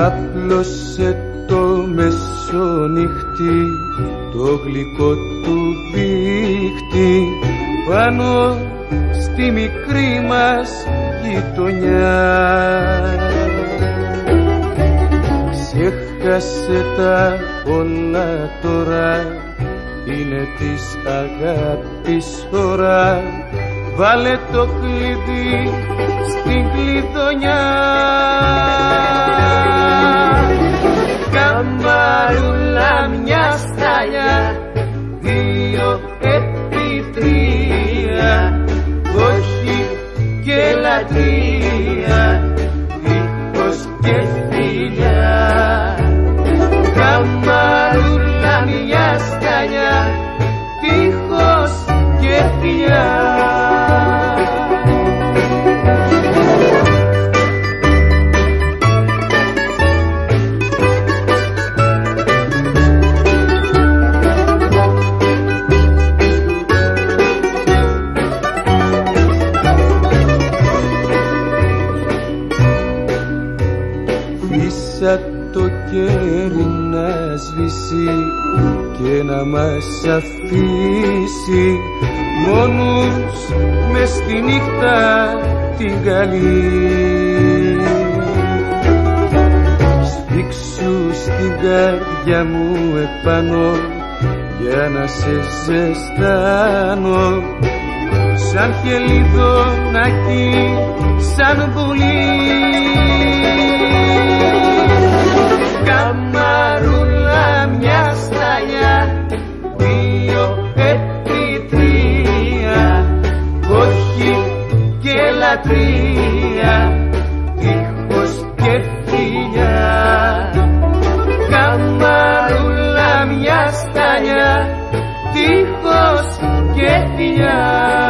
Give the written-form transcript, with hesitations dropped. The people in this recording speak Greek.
Άπλωσε το μεσονύχτη το γλυκό του δίχτυ πάνω στη μικρή μας γειτονιά. Ξέχασε τα όλα τώρα, είναι της αγάπης ώρα. Βάλε το κλειδί στην κλειδονιά. Καμαρούλα μια σταλιά, 2 επί 3, όχι και λατρεία, δίχως και φιλιά. Καμαρούλα μια σταλιά, δίχως και φιλιά. Το κέρι να σβήσει και να μας αφήσει μόνους μες στη νύχτα την καλή. Σφίξου στην καρδιά μου επάνω για να σε ζεστάνω, σαν χελιδονάκι, σαν πουλί. Καμαρούλα μια σταλιά, 2 επί 3, όχι και λατρεία, δίχως και φιλιά. Καμαρούλα μια σταλιά, δίχως και φιλιά.